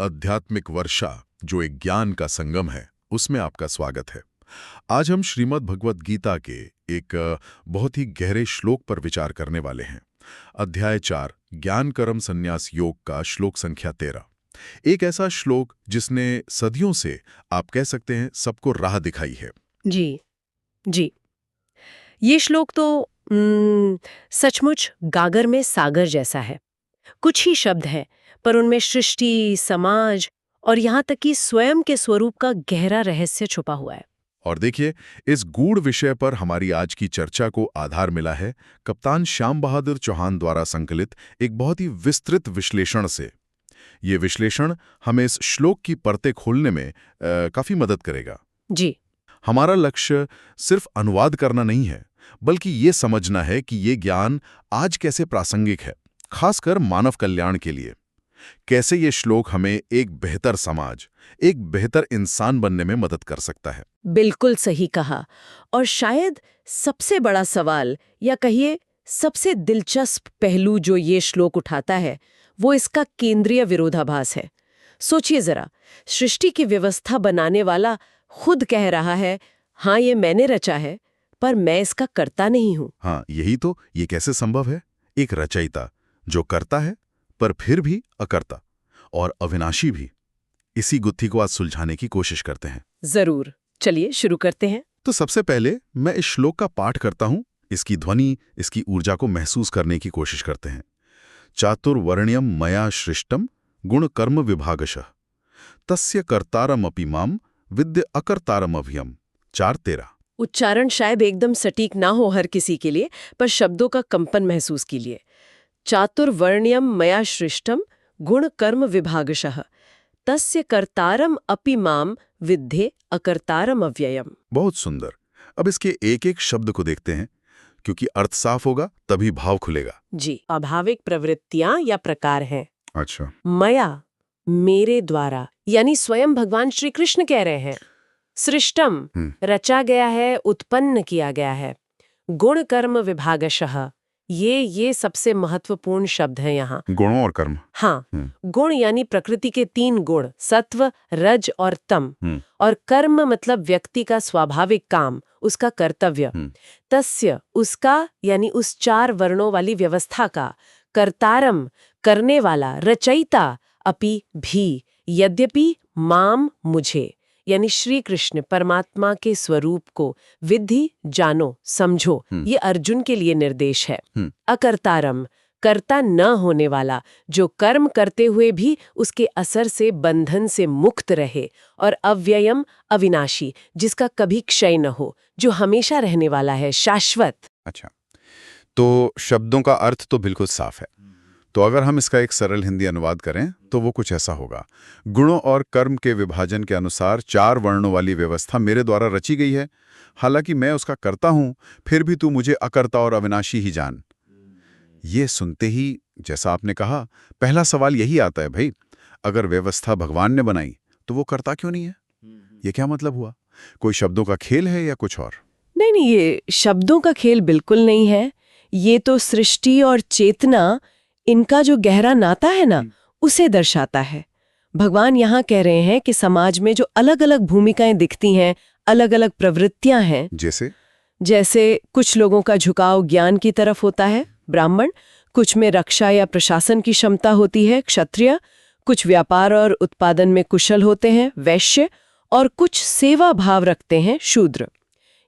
आध्यात्मिक वर्षा, जो एक ज्ञान का संगम है, उसमें आपका स्वागत है। आज हम श्रीमद् भगवत गीता के एक बहुत ही गहरे श्लोक पर विचार करने वाले हैं। अध्याय 4 ज्ञान कर्म संन्यास योग का श्लोक संख्या 13। एक ऐसा श्लोक जिसने सदियों से, आप कह सकते हैं, सबको राह दिखाई है। जी जी। ये श्लोक तो सचमुच गागर में सागर जैसा है। कुछ ही शब्द हैं, पर उनमें सृष्टि, समाज और यहाँ तक कि स्वयं के स्वरूप का गहरा रहस्य छुपा हुआ है। और देखिए, इस गूढ़ विषय पर हमारी आज की चर्चा को आधार मिला है कप्तान श्याम बहादुर चौहान द्वारा संकलित एक बहुत ही विस्तृत विश्लेषण से। ये विश्लेषण हमें इस श्लोक की परतें खोलने में काफी मदद करेगा। जी। हमारा लक्ष्य सिर्फ अनुवाद करना नहीं है, बल्कि ये समझना है कि ये ज्ञान आज कैसे प्रासंगिक है, खासकर मानव कल्याण के लिए। कैसे ये श्लोक हमें एक बेहतर समाज, एक बेहतर इंसान बनने में मदद कर सकता है। बिल्कुल सही कहा। और शायद सबसे बड़ा सवाल, या कहिए सबसे दिलचस्प पहलू जो ये श्लोक उठाता है, वो इसका केंद्रीय विरोधाभास है। सोचिए जरा, सृष्टि की व्यवस्था बनाने वाला खुद कह रहा है, हाँ ये मैंने रचा है, पर मैं इसका कर्ता नहीं हूं। हाँ, यही तो, ये कैसे संभव है? एक रचयिता जो करता है पर फिर भी अकर्ता और अविनाशी भी। इसी गुत्थी को आज सुलझाने की कोशिश करते हैं। जरूर, चलिए शुरू करते हैं। तो सबसे पहले मैं इस श्लोक का पाठ करता हूं, इसकी ध्वनि, इसकी ऊर्जा को महसूस करने की कोशिश करते हैं। चातुर्वर्ण्यम मया सृष्टम गुण कर्म विभागशः तस्य कर्तारमपि माम विद्य अकर्तारमभ्यम। 4:13। उच्चारण शायद एकदम सटीक ना हो हर किसी के लिए, पर शब्दों का कंपन महसूस कीजिए। चातुर्वर्ण्यम मया सृष्टम गुण कर्म विभागशः तस्य कर्तारम अपि माम विद्धे अकर्तारम अव्ययम। बहुत सुंदर। अब इसके एक एक शब्द को देखते हैं, क्योंकि अर्थ साफ होगा तभी भाव खुलेगा। जी। स्वाभाविक प्रवृत्तियां या प्रकार हैं। अच्छा। मया, मेरे द्वारा, यानी स्वयं भगवान श्री कृष्ण कह रहे हैं। सृष्टम, रचा गया है, उत्पन्न किया गया है। गुण कर्म विभागशः, ये सबसे महत्वपूर्ण शब्द है यहाँ। गुणों और कर्म। हाँ, गुण यानी प्रकृति के 3 गुण, सत्व, रज और तम। और कर्म मतलब व्यक्ति का स्वाभाविक काम, उसका कर्तव्य। तस्य, उसका यानी उस 4 वर्णों वाली व्यवस्था का, कर्तारम, करने वाला, रचयिता, अपि भी, यद्यपि, माम, मुझे, यानी श्री कृष्ण परमात्मा के स्वरूप को विद्धि, जानो, समझो। ये अर्जुन के लिए निर्देश है। अकर्तारम, कर्ता न होने वाला, जो कर्म करते हुए भी उसके असर से, बंधन से मुक्त रहे। और अव्ययम, अविनाशी, जिसका कभी क्षय न हो, जो हमेशा रहने वाला है, शाश्वत। अच्छा, तो शब्दों का अर्थ तो बिल्कुल साफ है। तो अगर हम इसका एक सरल हिंदी अनुवाद करें तो वो कुछ ऐसा होगा। गुणों और कर्म के विभाजन के अनुसार 4 वर्णों वाली व्यवस्था मेरे द्वारा रची गई है। हालांकि मैं उसका कर्ता हूं, फिर भी तू मुझे अकर्ता और अविनाशी ही जान। ये सुनते ही, जैसा आपने कहा, पहला सवाल यही आता है, भाई अगर व्यवस्था भगवान ने बनाई तो वो कर्ता क्यों नहीं है? ये क्या मतलब हुआ? कोई शब्दों का खेल है या कुछ और? नहीं, ये शब्दों का खेल बिल्कुल नहीं है। ये तो सृष्टि और चेतना, इनका जो गहरा नाता है ना, उसे दर्शाता है। भगवान यहाँ कह रहे हैं कि समाज में जो अलग अलग भूमिकाएं दिखती हैं, अलग अलग प्रवृत्तियां हैं, जैसे कुछ लोगों का झुकाव ज्ञान की तरफ होता है, ब्राह्मण, कुछ में रक्षा या प्रशासन की क्षमता होती है, क्षत्रिय, कुछ व्यापार और उत्पादन में कुशल होते हैं, वैश्य, और कुछ सेवा भाव रखते हैं, शूद्र।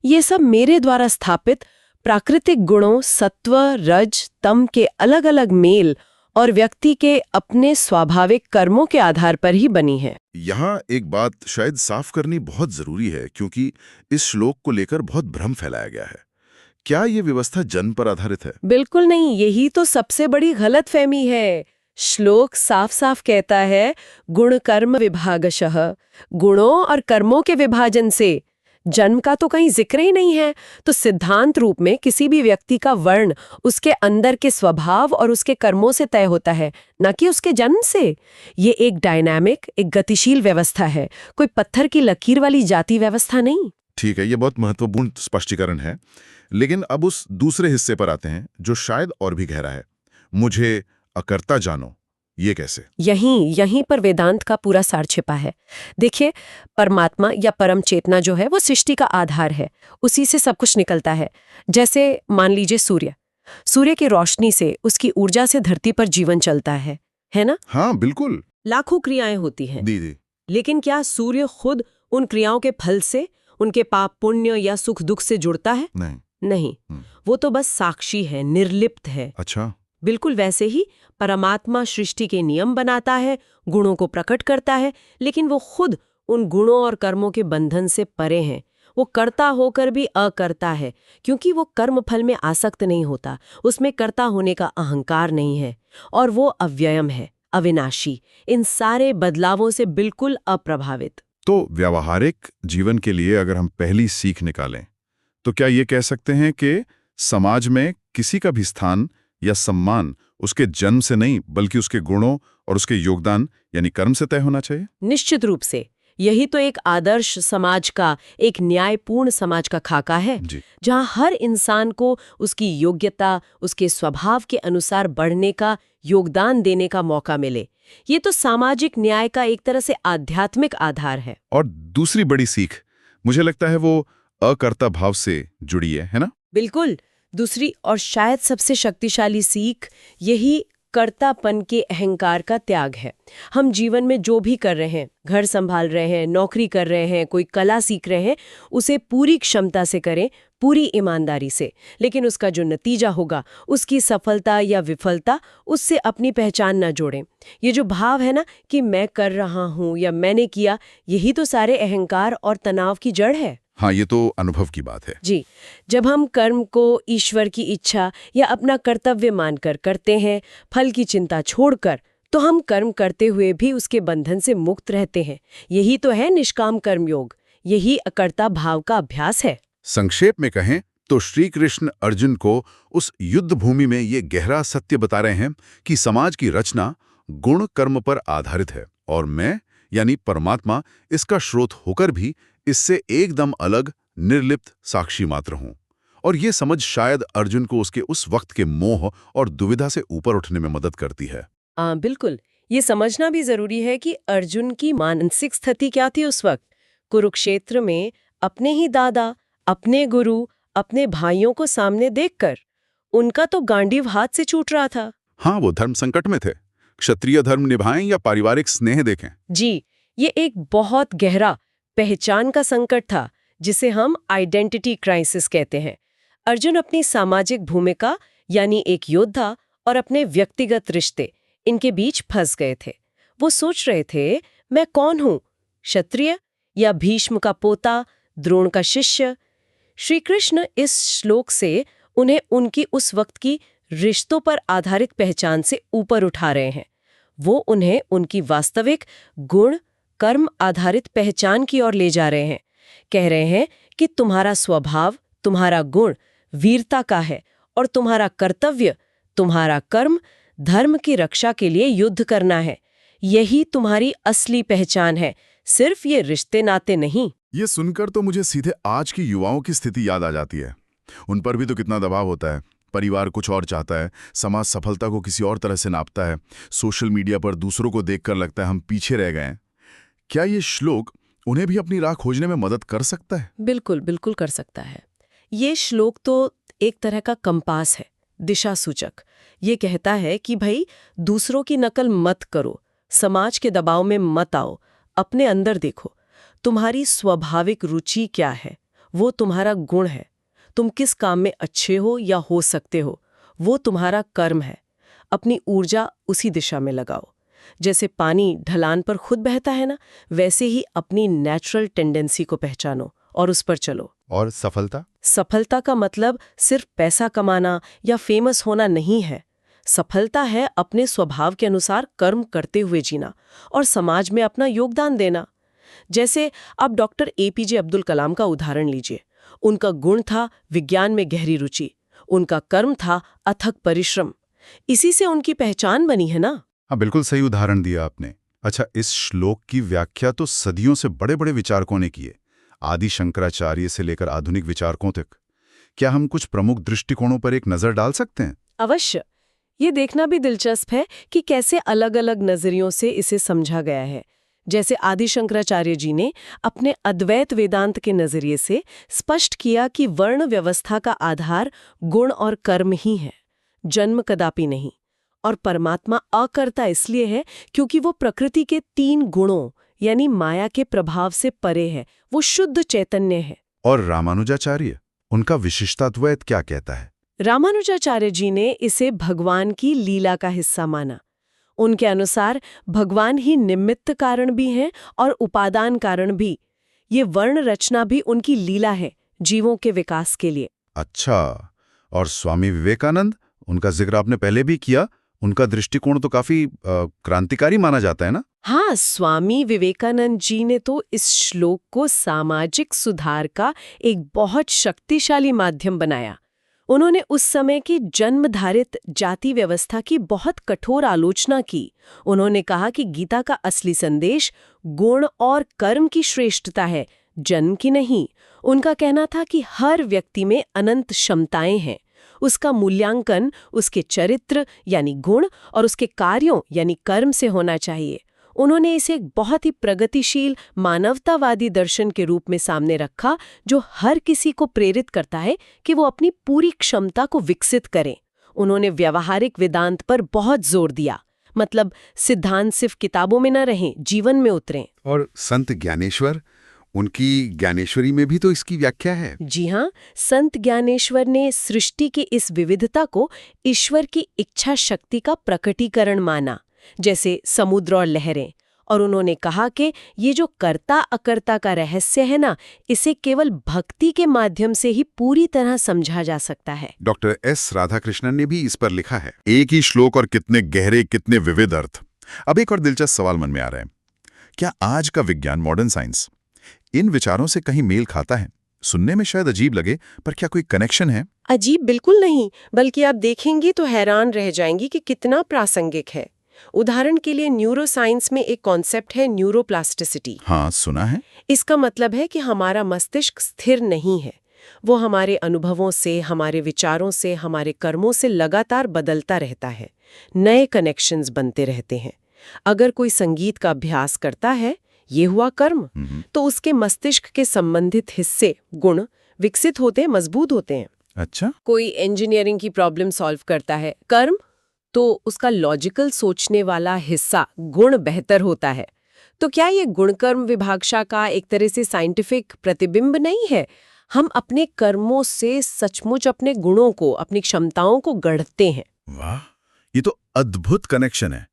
ये सब मेरे द्वारा स्थापित प्राकृतिक गुणों, सत्व, रज, तम के अलग अलग मेल और व्यक्ति के अपने स्वाभाविक कर्मों के आधार पर ही बनी है। यहाँ एक बात शायद साफ करनी बहुत जरूरी है, क्योंकि इस श्लोक को लेकर बहुत भ्रम फैलाया गया है। क्या ये व्यवस्था जन्म पर आधारित है? बिल्कुल नहीं, यही तो सबसे बड़ी गलतफहमी है। श्लोक साफ साफ कहता है, गुण कर्म विभागशः, गुणों और कर्मों के विभाजन से। जन्म का तो कहीं जिक्र ही नहीं है। तो सिद्धांत रूप में किसी भी व्यक्ति का वर्ण उसके अंदर के स्वभाव और उसके कर्मों से तय होता है, न कि उसके जन्म से। ये एक डायनामिक, एक गतिशील व्यवस्था है, कोई पत्थर की लकीर वाली जाति व्यवस्था नहीं। ठीक है, ये बहुत महत्वपूर्ण स्पष्टीकरण है। लेकिन अब उस दूसरे हिस्से पर आते हैं, जो शायद और भी गहरा है। मुझे अकर्ता जानो, ये कैसे? यहीं पर वेदांत का पूरा सार छिपा है। देखिए, परमात्मा या परम चेतना जो है वो सृष्टि का आधार है, उसी से सब कुछ निकलता है। जैसे मान लीजिए सूर्य की रोशनी से, उसकी ऊर्जा से धरती पर जीवन चलता है ना? हाँ बिल्कुल। लाखों क्रियाएं होती हैं, दी लेकिन क्या सूर्य खुद उन क्रियाओं के फल से, उनके पाप पुण्य या सुख दुख से जुड़ता है? नहीं, वो तो बस साक्षी है, निर्लिप्त है। अच्छा। बिल्कुल वैसे ही परमात्मा सृष्टि के नियम बनाता है, गुणों को प्रकट करता है, लेकिन वो खुद उन गुणों और कर्मों के बंधन से परे हैं। वो कर्ता होकर भी अकर्ता है, क्योंकि वो कर्म फल में आसक्त नहीं होता, उसमें कर्ता होने का अहंकार नहीं है, और वो अव्ययम है, अविनाशी, इन सारे बदलावों से बिल्कुल अप्रभावित। तो व्यावहारिक जीवन के लिए अगर हम पहली सीख निकालें, तो क्या ये कह सकते हैं कि समाज में किसी का भी स्थान या सम्मान उसके जन्म से नहीं, बल्कि उसके गुणों और उसके योगदान यानी कर्म से तय होना चाहिए? निश्चित रूप से। यही तो एक आदर्श समाज का, एक न्यायपूर्ण समाज का खाका है, जहां हर इंसान को उसकी योग्यता, उसके स्वभाव के अनुसार बढ़ने का, योगदान देने का मौका मिले। ये तो सामाजिक न्याय का एक तरह से आध्यात्मिक आधार है। और दूसरी बड़ी सीख मुझे लगता है वो अकर्ता भाव से जुड़ी है ना? बिल्कुल। दूसरी और शायद सबसे शक्तिशाली सीख यही कर्तापन के अहंकार का त्याग है। हम जीवन में जो भी कर रहे हैं, घर संभाल रहे हैं, नौकरी कर रहे हैं, कोई कला सीख रहे हैं, उसे पूरी क्षमता से करें, पूरी ईमानदारी से। लेकिन उसका जो नतीजा होगा, उसकी सफलता या विफलता, उससे अपनी पहचान न जोड़ें। ये जो भाव है ना कि मैं कर रहा हूं या मैंने किया, यही तो सारे अहंकार और तनाव की जड़ है। हाँ, ये तो अनुभव की बात है। जी, जब हम कर्म को ईश्वर की इच्छा या अपना कर्तव्य मानकर करते हैं, फल की चिंता छोड़कर, तो हम कर्म करते हुए भी उसके बंधन से मुक्त रहते हैं। यही तो है निष्काम कर्मयोग, यही अकर्ता भाव का अभ्यास है। संक्षेप में कहें तो श्री कृष्ण अर्जुन को उस युद्ध भूमि में ये गहरा सत्य बता रहे हैं कि समाज की रचना गुण कर्म पर आधारित है, और मैं यानी परमात्मा इसका स्रोत होकर भी इससे एकदम अलग, निर्लिप्त साक्षी मात्र हूं। और ये समझ शायद अर्जुन को उसके उस वक्त के मोह और दुविधा से ऊपर उठने में मदद करती है। बिल्कुल। ये समझना भी जरूरी है कि अर्जुन की मानसिक स्थिति क्या थी उस वक्त। कुरुक्षेत्र में अपने ही दादा, अपने गुरु, अपने भाइयों को सामने देखकर उनका तो गांडीव हाथ से छूट रहा था। हाँ, वो धर्म संकट में थे। क्षत्रिय धर्म निभाएं या पारिवारिक स्नेह देखें। जी, ये एक बहुत गहरा पहचान का संकट था, जिसे हम आइडेंटिटी क्राइसिस कहते हैं। अर्जुन अपनी सामाजिक भूमिका यानी एक योद्धा और अपने व्यक्तिगत रिश्ते, इनके बीच फंस गए थे। वो सोच रहे थे, मैं कौन हूं, क्षत्रिय या भीष्म का पोता, द्रोण का शिष्य? श्री कृष्ण इस श्लोक से उन्हें उनकी उस वक्त की रिश्तों पर आधारित पहचान से ऊपर उठा रहे हैं। वो उन्हें उनकी वास्तविक गुण कर्म आधारित पहचान की ओर ले जा रहे हैं। कह रहे हैं कि तुम्हारा स्वभाव, तुम्हारा गुण वीरता का है, और तुम्हारा कर्तव्य, तुम्हारा कर्म धर्म की रक्षा के लिए युद्ध करना है। यही तुम्हारी असली पहचान है, सिर्फ ये रिश्ते नाते नहीं। ये सुनकर तो मुझे सीधे आज की युवाओं की स्थिति याद आ जाती है। उन पर भी तो कितना दबाव होता है। परिवार कुछ और चाहता है, समाज सफलता को किसी और तरह से नापता है, सोशल मीडिया पर दूसरों को देखकर लगता है हम पीछे रह गए हैं। क्या ये श्लोक उन्हें भी अपनी राह खोजने में मदद कर सकता है? बिल्कुल, बिल्कुल कर सकता है। ये श्लोक तो एक तरह का कंपास है, दिशा सूचक। ये कहता है कि भाई, दूसरों की नकल मत करो, समाज के दबाव में मत आओ, अपने अंदर देखो। तुम्हारी स्वाभाविक रुचि क्या है, वो तुम्हारा गुण है। तुम किस काम में अच्छे हो या हो सकते हो, वो तुम्हारा कर्म है। अपनी ऊर्जा उसी दिशा में लगाओ। जैसे पानी ढलान पर खुद बहता है ना, वैसे ही अपनी नेचुरल टेंडेंसी को पहचानो और उस पर चलो। और सफलता? सफलता का मतलब सिर्फ पैसा कमाना या फेमस होना नहीं है। सफलता है अपने स्वभाव के अनुसार कर्म करते हुए जीना और समाज में अपना योगदान देना। जैसे आप डॉक्टर APJ अब्दुल कलाम का उदाहरण लीजिए। उनका गुण था विज्ञान में गहरी रुचि, उनका कर्म था अथक परिश्रम। इसी से उनकी पहचान बनी है ना। हाँ, बिल्कुल सही उदाहरण दिया आपने। अच्छा, इस श्लोक की व्याख्या तो सदियों से बड़े बड़े विचारकों ने की है, आदि शंकराचार्य से लेकर आधुनिक विचारकों तक। क्या हम कुछ प्रमुख दृष्टिकोणों पर एक नजर डाल सकते हैं? अवश्य। ये देखना भी दिलचस्प है कि कैसे अलग-अलग नजरियों से इसे समझा गया है। जैसे आदि शंकराचार्य जी ने अपने अद्वैत वेदांत के नजरिए से स्पष्ट किया कि वर्ण व्यवस्था का आधार गुण और कर्म ही है, जन्म कदापि नहीं। और परमात्मा अकर्ता इसलिए है क्योंकि वो प्रकृति के 3 गुणों यानी माया के प्रभाव से परे है, वो शुद्ध चैतन्य है। और रामानुजाचार्य, उनका विशिष्टाद्वैत क्या कहता है? रामानुजाचार्य जी ने इसे भगवान की लीला का हिस्सा माना। उनके अनुसार भगवान ही निमित्त कारण भी हैं और उपादान कारण भी। ये वर्ण रचना भी उनकी लीला है, जीवों के विकास के लिए। अच्छा, और स्वामी विवेकानंद, उनका जिक्र आपने पहले भी किया। उनका दृष्टिकोण तो काफी क्रांतिकारी माना जाता है ना? हाँ, स्वामी विवेकानंद जी ने तो इस श्लोक को सामाजिक सुधार का एक बहुत शक्तिशाली माध्यम बनाया। उन्होंने उस समय की जन्मधारित जाति व्यवस्था की बहुत कठोर आलोचना की। उन्होंने कहा कि गीता का असली संदेश गुण और कर्म की श्रेष्ठता है, जन्म की नहीं। उनका कहना था कि हर व्यक्ति में अनंत क्षमताएं हैं, उसका मूल्यांकन उसके चरित्र यानी गुण और उसके कार्यों यानी कर्म से होना चाहिए। उन्होंने इसे एक बहुत ही प्रगतिशील मानवतावादी दर्शन के रूप में सामने रखा, जो हर किसी को प्रेरित करता है कि वो अपनी पूरी क्षमता को विकसित करें। उन्होंने व्यावहारिक वेदांत पर बहुत जोर दिया, मतलब सिद्धांत सिर्फ किताबों में न रहें, जीवन में उतरें। और संत ज्ञानेश्वर, उनकी ज्ञानेश्वरी में भी तो इसकी व्याख्या है। जी हाँ, संत ज्ञानेश्वर ने सृष्टि की इस विविधता को ईश्वर की इच्छा शक्ति का प्रकटीकरण माना, जैसे समुद्र और लहरें। और उन्होंने कहा कि ये जो कर्ता अकर्ता का रहस्य है ना, इसे केवल भक्ति के माध्यम से ही पूरी तरह समझा जा सकता है। डॉक्टर एस राधाकृष्णन ने भी इस पर लिखा है। एक ही श्लोक और कितने गहरे, कितने विविध अर्थ। अब एक और दिलचस्प सवाल मन में आ रहा है, क्या आज का विज्ञान, मॉडर्न साइंस, इन विचारों से कहीं मेल खाता है? सुनने में शायद अजीब लगे, पर क्या कोई कनेक्शन है? अजीब बिल्कुल नहीं, बल्कि आप देखेंगे तो हैरान रह जाएंगी कि कितना प्रासंगिक है। उदाहरण के लिए न्यूरोसाइंस में एक कॉन्सेप्ट है न्यूरोप्लास्टिसिटी। हाँ, सुना है। इसका मतलब है कि हमारा मस्तिष्क स्थिर नहीं है, वो हमारे अनुभवों से, हमारे विचारों से, हमारे कर्मों से लगातार बदलता रहता है, नए कनेक्शंस बनते रहते हैं। अगर कोई संगीत का अभ्यास करता है, ये हुआ कर्म, तो उसके मस्तिष्क के संबंधित हिस्से, गुण विकसित होते, मजबूत होते हैं। अच्छा, कोई इंजीनियरिंग की प्रॉब्लम सॉल्व करता है, कर्म, तो उसका लॉजिकल सोचने वाला हिस्सा, गुण बेहतर होता है। तो क्या ये गुणकर्म विभागशा का एक तरह से साइंटिफिक प्रतिबिंब नहीं है? हम अपने कर्मों से सचमुच अपने गुणों को, अपनी क्षमताओं को गढ़ते हैं। वाह, ये तो अद्भुत कनेक्शन है।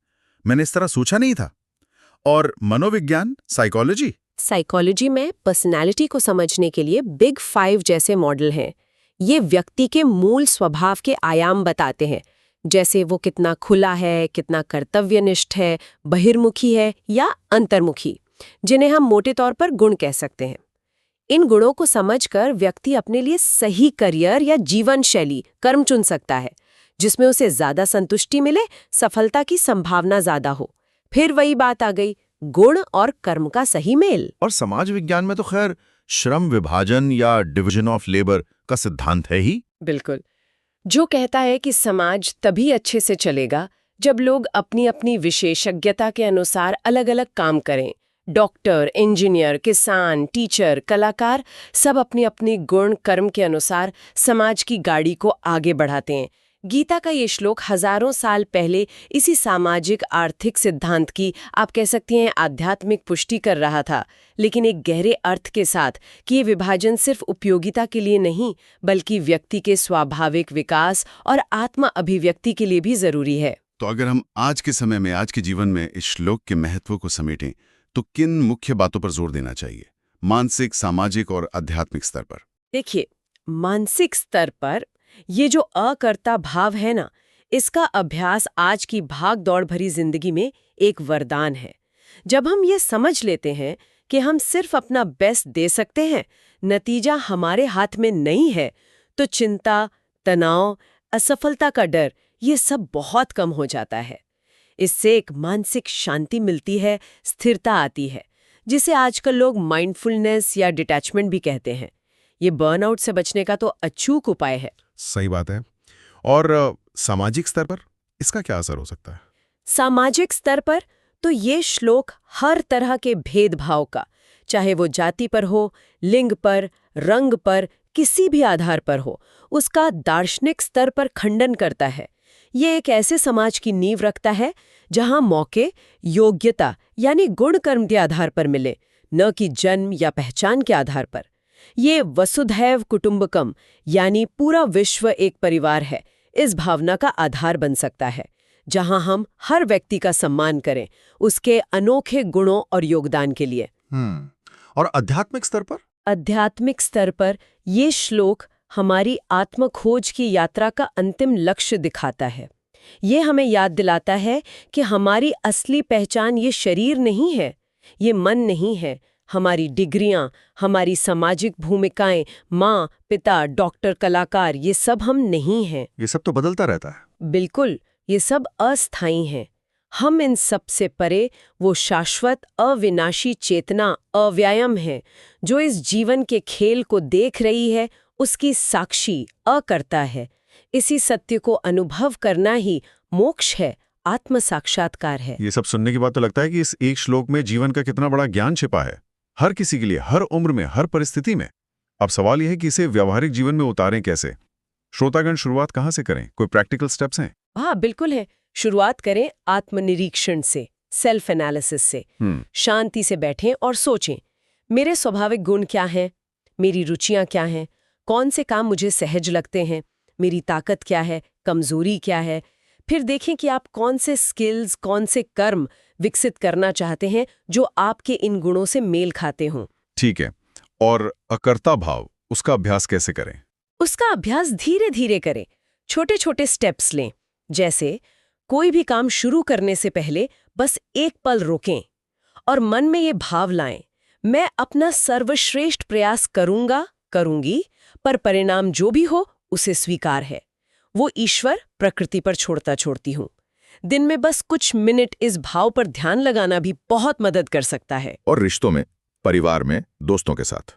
मैंने इस तरह सोचा नहीं था। और मनोविज्ञान, साइकोलॉजी में पर्सनालिटी को समझने के लिए बिग 5 जैसे मॉडल हैं। ये व्यक्ति के मूल स्वभाव के आयाम बताते हैं, जैसे वो कितना खुला है, कितना कर्तव्यनिष्ठ है, बहिर्मुखी है या अंतर्मुखी, जिन्हें हम मोटे तौर पर गुण कह सकते हैं। इन गुणों को समझकर व्यक्ति अपने लिए सही करियर या जीवन शैली, कर्म चुन सकता है, जिसमें उसे ज्यादा संतुष्टि मिले, सफलता की संभावना ज्यादा हो। फिर वही बात आ गई, गुण और कर्म का सही मेल। और समाज विज्ञान में तो खैर श्रम विभाजन या डिवीजन ऑफ लेबर का सिद्धांत है ही। बिल्कुल, जो कहता है कि समाज तभी अच्छे से चलेगा जब लोग अपनी अपनी विशेषज्ञता के अनुसार अलग अलग काम करें। डॉक्टर, इंजीनियर, किसान, टीचर, कलाकार सब अपनी अपनी गुण कर्म के अनुसार समाज की गाड़ी को आगे बढ़ाते हैं। गीता का ये श्लोक हजारों साल पहले इसी सामाजिक आर्थिक सिद्धांत की, आप कह सकती हैं, आध्यात्मिक पुष्टि कर रहा था, लेकिन एक गहरे अर्थ के साथ कि ये विभाजन सिर्फ उपयोगिता के लिए नहीं, बल्कि व्यक्ति के स्वाभाविक विकास और आत्मा अभिव्यक्ति के लिए भी जरूरी है। तो अगर हम आज के समय में, आज के जीवन में इस श्लोक के महत्व को समेटें, तो किन मुख्य बातों पर जोर देना चाहिए, मानसिक, सामाजिक और आध्यात्मिक स्तर पर? देखिए, मानसिक स्तर पर ये जो अकर्ता भाव है ना, इसका अभ्यास आज की भाग दौड़ भरी जिंदगी में एक वरदान है। जब हम ये समझ लेते हैं कि हम सिर्फ अपना बेस्ट दे सकते हैं, नतीजा हमारे हाथ में नहीं है, तो चिंता, तनाव, असफलता का डर, ये सब बहुत कम हो जाता है। इससे एक मानसिक शांति मिलती है, स्थिरता आती है, जिसे आजकल लोग माइंडफुलनेस या डिटैचमेंट भी कहते हैं। ये बर्नआउट से बचने का तो अचूक उपाय है। सही बात है। और सामाजिक स्तर पर इसका क्या असर हो सकता है? सामाजिक स्तर पर तो ये श्लोक हर तरह के भेदभाव का, चाहे वो जाति पर हो, लिंग पर, रंग पर, किसी भी आधार पर हो, उसका दार्शनिक स्तर पर खंडन करता है। ये एक ऐसे समाज की नींव रखता है जहां मौके योग्यता यानी गुण कर्म के आधार पर मिले, न कि जन्म या पहचान के आधार पर। ये वसुधैव कुटुंबकम यानी पूरा विश्व एक परिवार है, इस भावना का आधार बन सकता है, जहां हम हर व्यक्ति का सम्मान करें उसके अनोखे गुणों और योगदान के लिए। और आध्यात्मिक स्तर पर? आध्यात्मिक स्तर पर ये श्लोक हमारी आत्मखोज की यात्रा का अंतिम लक्ष्य दिखाता है। ये हमें याद दिलाता है कि हमारी असली पहचान ये शरीर नहीं है, ये मन नहीं है। हमारी डिग्रियां, हमारी सामाजिक भूमिकाएं, माँ, पिता, डॉक्टर, कलाकार, ये सब हम नहीं हैं। ये सब तो बदलता रहता है। बिल्कुल, ये सब अस्थायी हैं। हम इन सब से परे वो शाश्वत अविनाशी चेतना अव्यायम है जो इस जीवन के खेल को देख रही है, उसकी साक्षी अकर्ता है। इसी सत्य को अनुभव करना ही मोक्ष है, आत्म साक्षात्कार है। ये सब सुनने के बाद तो लगता है कि इस एक श्लोक में जीवन का कितना बड़ा ज्ञान छिपा है, हर किसी के लिए, हर उम्र में, हर परिस्थिति में। अब सवाल यह है कि इसे व्यावहारिक जीवन में उतारें कैसे? श्रोतागण शुरुआत कहाँ से करें? कोई प्रैक्टिकल स्टेप्स हैं? हाँ, बिल्कुल है। शुरुआत करें आत्मनिरीक्षण से, सेल्फ एनालिसिस से। शांति से बैठें और सोचें, मेरे स्वाभाविक गुण क्या हैं, मेरी रुचियां क्या हैं, कौन से काम मुझे सहज लगते हैं, मेरी ताकत क्या है, कमजोरी क्या है। फिर देखें कि आप कौन से स्किल्स, कौन से कर्म विकसित करना चाहते हैं जो आपके इन गुणों से मेल खाते हों। ठीक है। और अकर्ता भाव, उसका अभ्यास कैसे करें? उसका अभ्यास धीरे धीरे करें, छोटे छोटे स्टेप्स लें। जैसे कोई भी काम शुरू करने से पहले बस एक पल रोकें और मन में ये भाव लाएं, मैं अपना सर्वश्रेष्ठ प्रयास करूंगा, करूंगी, पर परिणाम जो भी हो उसे स्वीकार है। वो ईश्वर, प्रकृति पर छोड़ती हूं। दिन में बस कुछ मिनट इस भाव पर ध्यान लगाना भी बहुत मदद कर सकता है। और रिश्तों में, परिवार में, दोस्तों के साथ,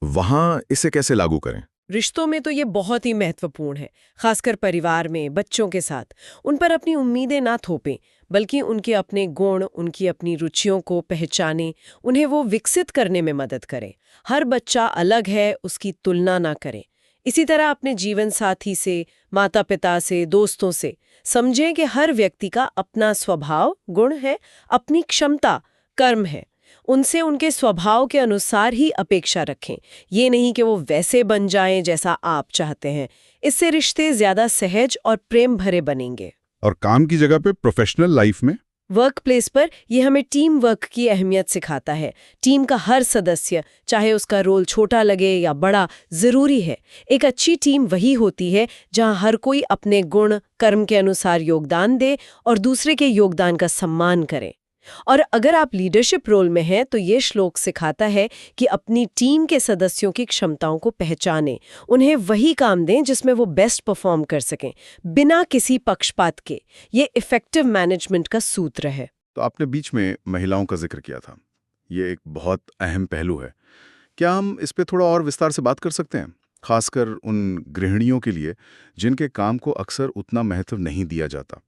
वहां इसे कैसे लागू करें? रिश्तों में तो ये बहुत ही महत्वपूर्ण है, खासकर परिवार में, बच्चों के साथ। उन पर अपनी उम्मीदें ना थोपें, बल्कि उनके अपने गुण, उनकी अपनी रुचियों को पहचानें, उन्हें वो विकसित करने में मदद करें। हर बच्चा अलग है, उसकी तुलना ना करें। इसी तरह अपने जीवन साथी से, माता पिता से, दोस्तों से समझें कि हर व्यक्ति का अपना स्वभाव, गुण है, अपनी क्षमता, कर्म है। उनसे उनके स्वभाव के अनुसार ही अपेक्षा रखें, ये नहीं कि वो वैसे बन जाएं जैसा आप चाहते हैं। इससे रिश्ते ज्यादा सहज और प्रेम भरे बनेंगे। और काम की जगह पे, प्रोफेशनल लाइफ में, वर्क प्लेस पर यह हमें टीम वर्क की अहमियत सिखाता है। टीम का हर सदस्य, चाहे उसका रोल छोटा लगे या बड़ा, जरूरी है। एक अच्छी टीम वही होती है जहां हर कोई अपने गुण, कर्म के अनुसार योगदान दे और दूसरे के योगदान का सम्मान करे। और अगर आप लीडरशिप रोल में हैं तो ये श्लोक सिखाता है कि अपनी टीम के सदस्यों की क्षमताओं को पहचानें, उन्हें वही काम दें जिसमें वो बेस्ट परफॉर्म कर सकें, बिना किसी पक्षपात के। ये इफेक्टिव मैनेजमेंट का सूत्र है। तो आपने बीच में महिलाओं का जिक्र किया था, ये एक बहुत अहम पहलू है। क्या हम इस पे थोड़ा और विस्तार से बात कर सकते हैं, खासकर उन गृहिणियों के लिए जिनके काम को अक्सर उतना महत्व नहीं दिया जाता,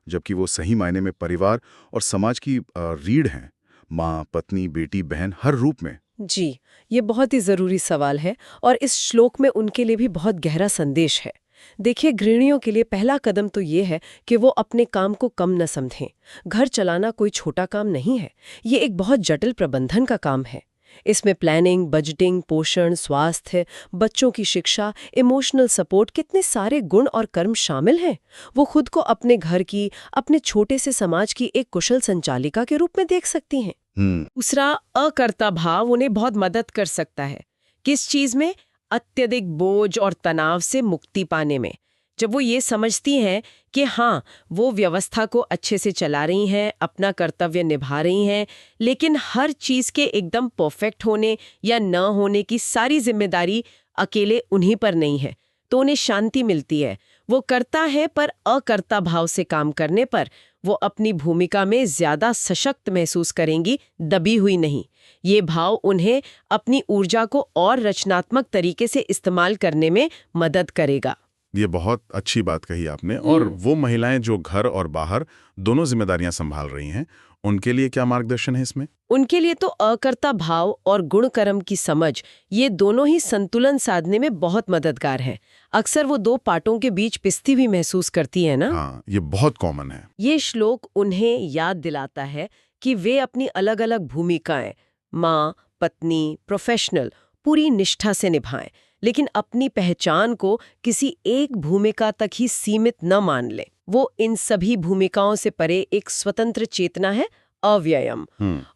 जबकि वो सही मायने में परिवार और समाज की रीढ़ हैं, माँ, पत्नी, बेटी, बहन, हर रूप में? जी, ये बहुत ही ज़रूरी सवाल है और इस श्लोक में उनके लिए भी बहुत गहरा संदेश है। देखिए, गृहिणियों के लिए पहला कदम तो ये है कि वो अपने काम को कम न समझें। घर चलाना कोई छोटा काम नहीं है, ये एक बहुत जटिल प्रबंधन का काम है। इसमें प्लानिंग, बजटिंग, पोषण, स्वास्थ्य, बच्चों की शिक्षा, इमोशनल सपोर्ट, कितने सारे गुण और कर्म शामिल हैं। वो खुद को अपने घर की, अपने छोटे से समाज की एक कुशल संचालिका के रूप में देख सकती हैं। दूसरा, अकर्ता भाव उन्हें बहुत मदद कर सकता है। किस चीज में? अत्यधिक बोझ और तनाव से मुक्ति पाने में। जब वो ये समझती हैं कि हाँ, वो व्यवस्था को अच्छे से चला रही हैं, अपना कर्तव्य निभा रही हैं, लेकिन हर चीज के एकदम परफेक्ट होने या न होने की सारी जिम्मेदारी अकेले उन्हीं पर नहीं है, तो उन्हें शांति मिलती है। वो करता है, पर अकर्ता भाव से काम करने पर वो अपनी भूमिका में ज्यादा सशक्त महसूस करेंगी, दबी हुई नहीं। ये भाव उन्हें अपनी ऊर्जा को और रचनात्मक तरीके से इस्तेमाल करने में मदद करेगा। ये बहुत अच्छी बात कही आपने। और वो महिलाएं जो घर और बाहर दोनों जिम्मेदारियां संभाल रही हैं, उनके लिए क्या मार्गदर्शन है इसमें? उनके लिए तो अकर्ता भाव और गुण कर्म की समझ, ये दोनों ही संतुलन साधने में बहुत मददगार हैं। अक्सर वो दो पार्टों के बीच पिस्ती भी महसूस करती है ना। हाँ, ये बहुत कॉमन है। ये श्लोक उन्हें याद दिलाता है कि वे अपनी अलग अलग भूमिकाएं, माँ, पत्नी, प्रोफेशनल, पूरी निष्ठा से निभाएं, लेकिन अपनी पहचान को किसी एक भूमिका तक ही सीमित न मान लें। वो इन सभी भूमिकाओं से परे एक स्वतंत्र चेतना है, अव्ययम।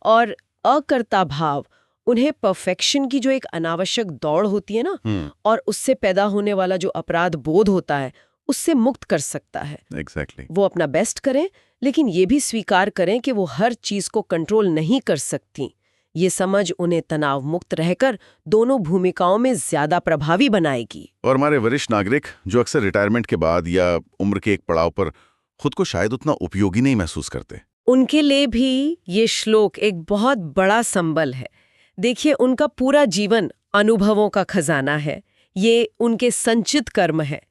और अकर्ता भाव उन्हें परफेक्शन की जो एक अनावश्यक दौड़ होती है ना, और उससे पैदा होने वाला जो अपराध बोध होता है, उससे मुक्त कर सकता है। एग्जैक्टली। वो अपना बेस्ट करें, लेकिन ये भी स्वीकार करें कि वो हर चीज को कंट्रोल नहीं कर सकती। ये समझ उन्हें तनाव मुक्त रहकर दोनों भूमिकाओं में ज्यादा प्रभावी बनाएगी। और हमारे वरिष्ठ नागरिक जो अक्सर रिटायरमेंट के बाद या उम्र के एक पड़ाव पर खुद को शायद उतना उपयोगी नहीं महसूस करते, उनके लिए भी ये श्लोक एक बहुत बड़ा संबल है। देखिए, उनका पूरा जीवन अनुभवों का खजाना है। ये उनके संचित कर्म है।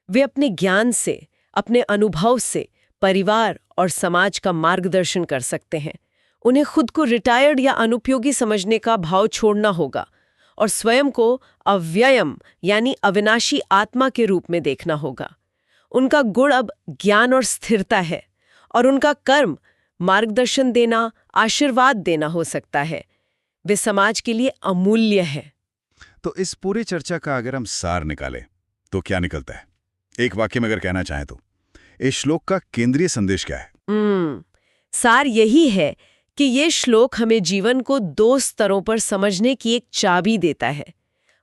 वे अपने ज्ञान से, अपने अनुभव से परिवार और समाज का मार्गदर्शन कर सकते हैं। उन्हें खुद को रिटायर्ड या अनुपयोगी समझने का भाव छोड़ना होगा और स्वयं को अव्ययम यानी अविनाशी आत्मा के रूप में देखना होगा। उनका गुण अब ज्ञान और स्थिरता है, और उनका कर्म मार्गदर्शन देना, आशीर्वाद देना हो सकता है। वे समाज के लिए अमूल्य है। तो इस पूरी चर्चा का अगर हम सार निकालें तो क्या निकलता है? एक वाक्य में अगर कहना चाहें तो इस श्लोक का केंद्रीय संदेश क्या है? सार यही है कि ये श्लोक हमें जीवन को दो स्तरों पर समझने की एक चाबी देता है।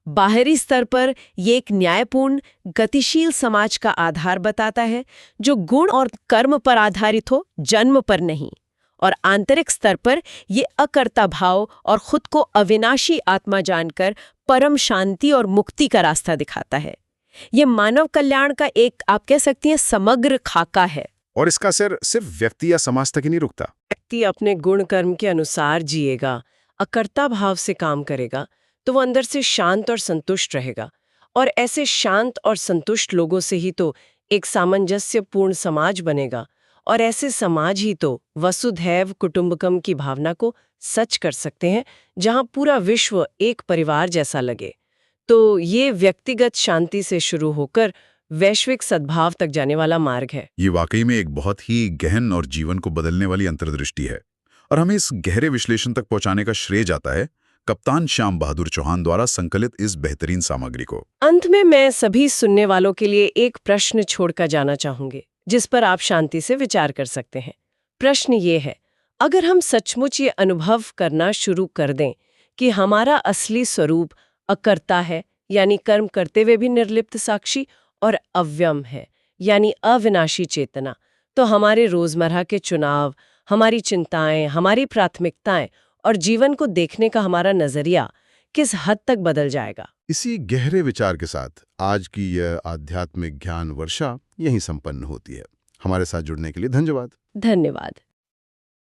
बाहरी स्तर पर ये एक न्यायपूर्ण, गतिशील समाज का आधार बताता है, जो गुण और कर्म पर आधारित हो, जन्म पर नहीं। और आंतरिक स्तर पर ये अकर्ता भाव और खुद को अविनाशी आत्मा जानकर परम शांति और मुक्ति का रास्ता दिखाता है। ये मानव कल्याण का एक, आप कह सकती हैं, समग्र खाका है। और इसका असर सिर्फ व्यक्ति या समाज तक ही नहीं रुकता। व्यक्ति अपने गुण कर्म के अनुसार जिएगा, अकर्ता भाव से काम करेगा, तो वो अंदर से शांत और संतुष्ट रहेगा। और ऐसे शांत और संतुष्ट लोगों से ही तो एक सामंजस्यपूर्ण समाज बनेगा, और ऐसे समाज ही तो वसुधैव कुटुंबकम की भावना को सच कर सकते हैं, जहां पूरा विश्व एक परिवार जैसा लगे। तो ये व्यक्तिगत शांति से शुरू होकर वैश्विक सद्भाव तक जाने वाला मार्ग है। ये वाकई में एक बहुत ही गहन और जीवन को बदलने वाली अंतर्दृष्टि है, और हमें इस गहरे विश्लेषण तक पहुंचाने का श्रेय जाता है कप्तान श्याम बहादुर चौहान द्वारा संकलित इस बेहतरीन सामग्री को। अंत में मैं सभी सुनने वालों के लिए एक प्रश्न छोड़कर जाना चाहूंगी, जिस पर आप शांति से विचार कर सकते हैं। प्रश्न ये है, अगर हम सचमुच ये अनुभव करना शुरू कर दें कि हमारा असली स्वरूप अकर्ता है, यानी कर्म करते हुए भी निर्लिप्त साक्षी, और अव्यम है, यानी अविनाशी चेतना, तो हमारे रोजमर्रा के चुनाव, हमारी चिंताएं, हमारी प्राथमिकताएं और जीवन को देखने का हमारा नजरिया किस हद तक बदल जाएगा। इसी गहरे विचार के साथ आज की यह आध्यात्मिक ज्ञान वर्षा यहीं संपन्न होती है। हमारे साथ जुड़ने के लिए धन्यवाद। धन्यवाद।